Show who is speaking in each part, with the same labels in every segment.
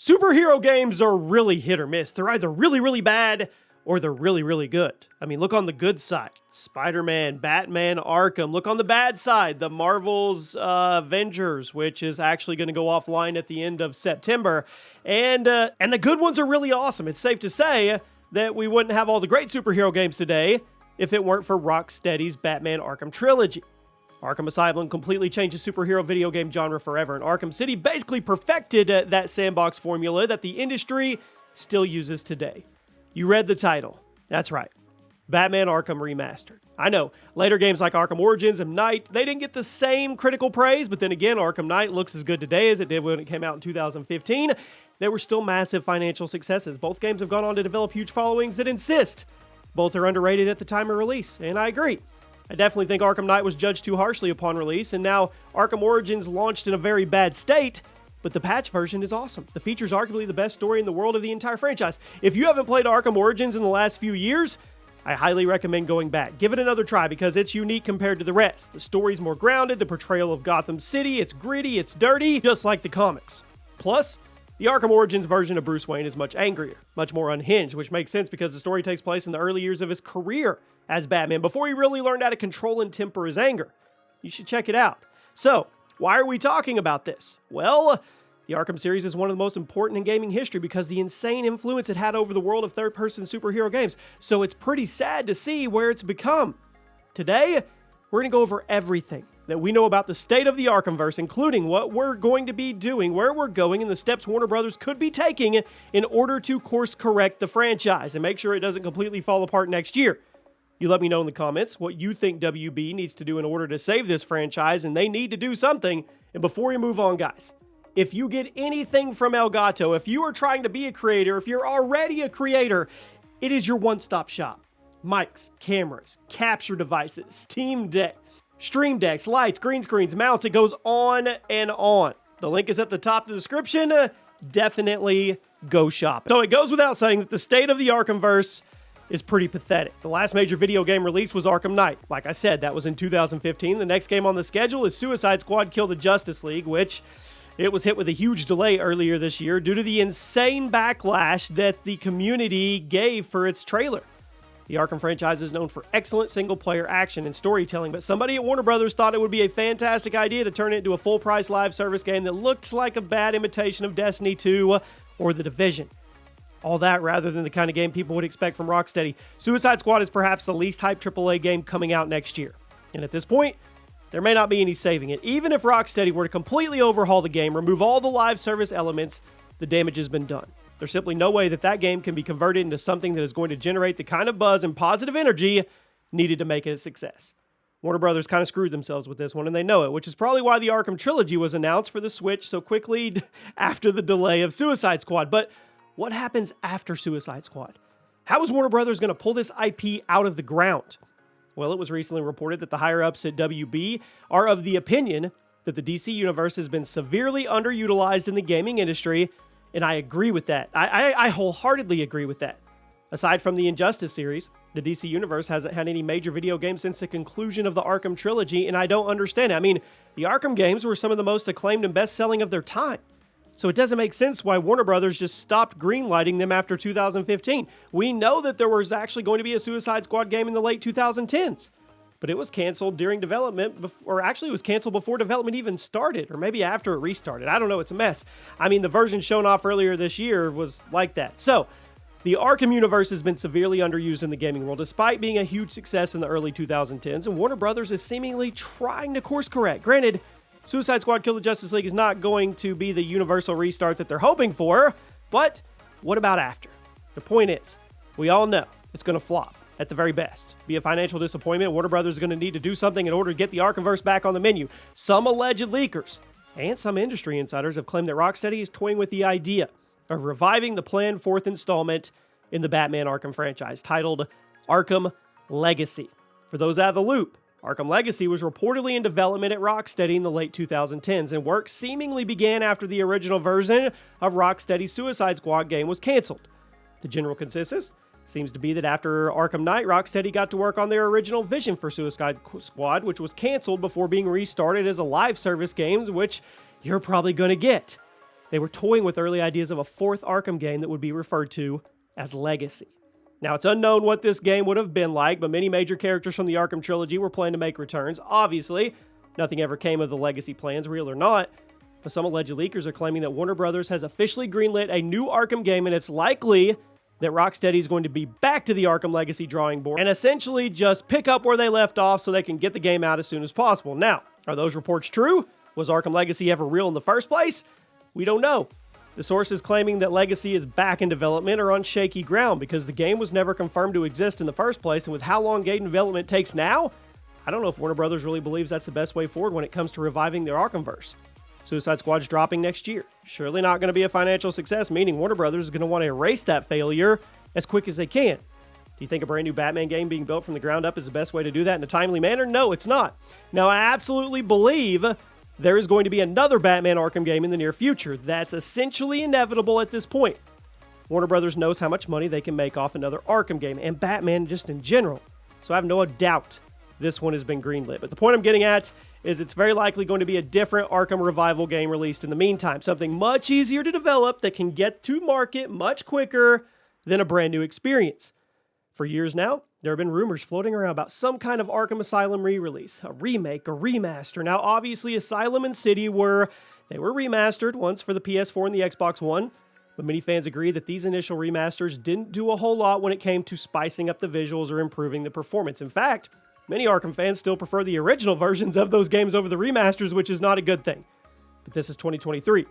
Speaker 1: Superhero games are really hit or miss. They're either really, really bad or they're really, really good. I mean, look on the good side. Spider-Man, Batman, Arkham. Look on the bad side. The Marvel's Avengers, which is actually going to go offline at the end of September. And the good ones are really awesome. It's safe to say that we wouldn't have all the great superhero games today if it weren't for Rocksteady's Batman Arkham trilogy. Arkham Asylum completely changed the superhero video game genre forever, and Arkham City basically perfected that sandbox formula that the industry still uses today. You read the title. That's right. Batman Arkham Remastered. I know, later games like Arkham Origins and Knight, they didn't get the same critical praise, but then again, Arkham Knight looks as good today as it did when it came out in 2015. They were still massive financial successes. Both games have gone on to develop huge followings that insist both are underrated at the time of release, and I agree. I definitely think Arkham Knight was judged too harshly upon release, and now Arkham Origins launched in a very bad state, but the patch version is awesome. The feature's arguably the best story in the world of the entire franchise. If you haven't played Arkham Origins in the last few years, I highly recommend going back. Give it another try because it's unique compared to the rest. The story's more grounded, the portrayal of Gotham City, it's gritty, it's dirty, just like the comics. Plus, the Arkham Origins version of Bruce Wayne is much angrier, much more unhinged, which makes sense because the story takes place in the early years of his career as Batman, before he really learned how to control and temper his anger. You should check it out. So, why are we talking about this? Well, the Arkham series is one of the most important in gaming history because the insane influence it had over the world of third-person superhero games. So it's pretty sad to see where it's become. Today, we're going to go over everything that we know about the state of the Arkhamverse, including what we're going to be doing, where we're going, and the steps Warner Brothers could be taking in order to course-correct the franchise and make sure it doesn't completely fall apart next year. You let me know in the comments what you think WB needs to do in order to save this franchise, and they need to do something. And before we move on, guys, if you get anything from Elgato, if you are trying to be a creator, if you're already a creator, it is your one-stop shop. Mics, cameras, capture devices, Steam Deck, Stream Decks, lights, green screens, mounts, it goes on and on. The link is at the top of the description. Definitely go shop. So it goes without saying that the state of the Arkhamverse is pretty pathetic. The last major video game release was Arkham Knight. Like I said, that was in 2015. The next game on the schedule is Suicide Squad Kill the Justice League, which it was hit with a huge delay earlier this year due to the insane backlash that the community gave for its trailer. The Arkham franchise is known for excellent single-player action and storytelling, but somebody at Warner Brothers thought it would be a fantastic idea to turn it into a full-price live service game that looked like a bad imitation of Destiny 2 or The Division. All that rather than the kind of game people would expect from Rocksteady. Suicide Squad is perhaps the least hyped AAA game coming out next year. And at this point, there may not be any saving it. Even if Rocksteady were to completely overhaul the game, remove all the live service elements, the damage has been done. There's simply no way that game can be converted into something that is going to generate the kind of buzz and positive energy needed to make it a success. Warner Brothers kind of screwed themselves with this one, and they know it, which is probably why the Arkham trilogy was announced for the Switch so quickly after the delay of Suicide Squad. But what happens after Suicide Squad? How is Warner Brothers going to pull this IP out of the ground? Well, it was recently reported that the higher-ups at WB are of the opinion that the DC Universe has been severely underutilized in the gaming industry, and I agree with that. I wholeheartedly agree with that. Aside from the Injustice series, the DC Universe hasn't had any major video games since the conclusion of the Arkham trilogy, and I don't understand it. I mean, the Arkham games were some of the most acclaimed and best-selling of their time. So it doesn't make sense why Warner Brothers just stopped greenlighting them after 2015. We know that there was actually going to be a Suicide Squad game in the late 2010s, but it was canceled during development, or actually it was canceled before development even started, or maybe after it restarted. I don't know, it's a mess. I mean, the version shown off earlier this year was like that. So, the Arkham universe has been severely underused in the gaming world, despite being a huge success in the early 2010s, and Warner Brothers is seemingly trying to course correct. Granted, Suicide Squad Kill the Justice League is not going to be the universal restart that they're hoping for, but what about after? The point is, we all know it's going to flop, at the very best. Be a financial disappointment, Warner Brothers is going to need to do something in order to get the Arkhamverse back on the menu. Some alleged leakers and some industry insiders have claimed that Rocksteady is toying with the idea of reviving the planned fourth installment in the Batman Arkham franchise, titled Arkham Legacy. For those out of the loop, Arkham Legacy was reportedly in development at Rocksteady in the late 2010s, and work seemingly began after the original version of Rocksteady's Suicide Squad game was canceled. The general consensus seems to be that after Arkham Knight, Rocksteady got to work on their original vision for Suicide Squad, which was canceled before being restarted as a live service game, which you're probably going to get. they were toying with early ideas of a fourth Arkham game that would be referred to as Legacy. Now, it's unknown what this game would have been like, but many major characters from the Arkham trilogy were planning to make returns. Obviously, nothing ever came of the Legacy plans, real or not, but some alleged leakers are claiming that Warner Brothers has officially greenlit a new Arkham game, and it's likely that Rocksteady is going to be back to the Arkham Legacy drawing board and essentially just pick up where they left off so they can get the game out as soon as possible. Now, are those reports true? Was Arkham Legacy ever real in the first place? We don't know. The sources claiming that Legacy is back in development are on shaky ground because the game was never confirmed to exist in the first place, and with how long game development takes now, I don't know if Warner Brothers really believes that's the best way forward when it comes to reviving their Arkhamverse. Suicide Squad's dropping next year. Surely not going to be a financial success, meaning Warner Brothers is going to want to erase that failure as quick as they can. Do you think a brand new Batman game being built from the ground up is the best way to do that in a timely manner? No, it's not. Now, I absolutely believe there is going to be another Batman Arkham game in the near future. That's essentially inevitable at this point. Warner Brothers knows how much money they can make off another Arkham game, and Batman just in general. So I have no doubt this one has been greenlit. But the point I'm getting at is it's very likely going to be a different Arkham Revival game released in the meantime. Something much easier to develop that can get to market much quicker than a brand new experience. For years now, there have been rumors floating around about some kind of Arkham Asylum re-release, a remake, a remaster. Now, obviously, Asylum and City were remastered once for the PS4 and the Xbox One, but many fans agree that these initial remasters didn't do a whole lot when it came to spicing up the visuals or improving the performance. In fact, many Arkham fans still prefer the original versions of those games over the remasters, which is not a good thing. But this is 2023.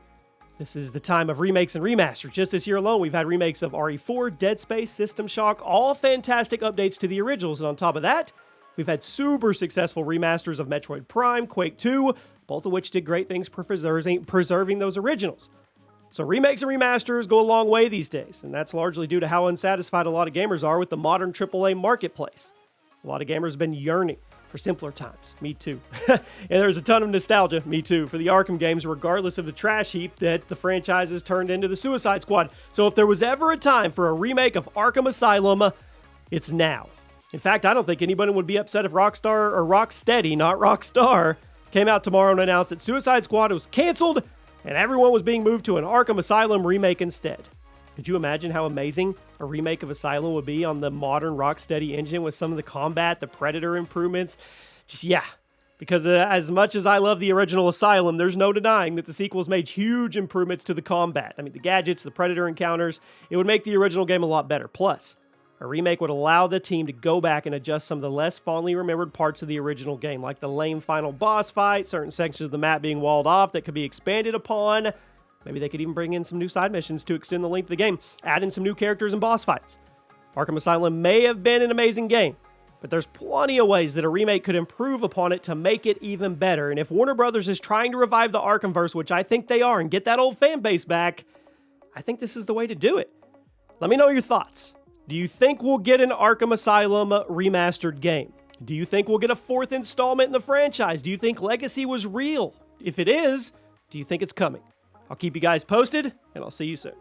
Speaker 1: This is the time of remakes and remasters. Just this year alone, we've had remakes of RE4, Dead Space, System Shock, all fantastic updates to the originals. And on top of that, we've had super successful remasters of Metroid Prime, Quake 2, both of which did great things for preserving those originals. So remakes and remasters go a long way these days, and that's largely due to how unsatisfied a lot of gamers are with the modern AAA marketplace. A lot of gamers have been yearning for simpler times. Me too. And there's a ton of nostalgia, me too, for the Arkham games, regardless of the trash heap that the franchise has turned into the Suicide Squad. So if there was ever a time for a remake of Arkham Asylum, it's now. In fact, I don't think anybody would be upset if Rocksteady, not Rockstar, came out tomorrow and announced that Suicide Squad was canceled and everyone was being moved to an Arkham Asylum remake instead. Could you imagine how amazing a remake of Asylum would be on the modern Rocksteady engine with some of the combat, the Predator improvements? Because as much as I love the original Asylum, there's no denying that the sequels made huge improvements to the combat. I mean, the gadgets, the Predator encounters, it would make the original game a lot better. Plus, a remake would allow the team to go back and adjust some of the less fondly remembered parts of the original game, like the lame final boss fight, certain sections of the map being walled off that could be expanded upon. Maybe they could even bring in some new side missions to extend the length of the game, add in some new characters and boss fights. Arkham Asylum may have been an amazing game, but there's plenty of ways that a remake could improve upon it to make it even better. And if Warner Brothers is trying to revive the Arkhamverse, which I think they are, and get that old fan base back, I think this is the way to do it. Let me know your thoughts. Do you think we'll get an Arkham Asylum remastered game? Do you think we'll get a fourth installment in the franchise? Do you think Legacy was real? If it is, do you think it's coming? I'll keep you guys posted, and I'll see you soon.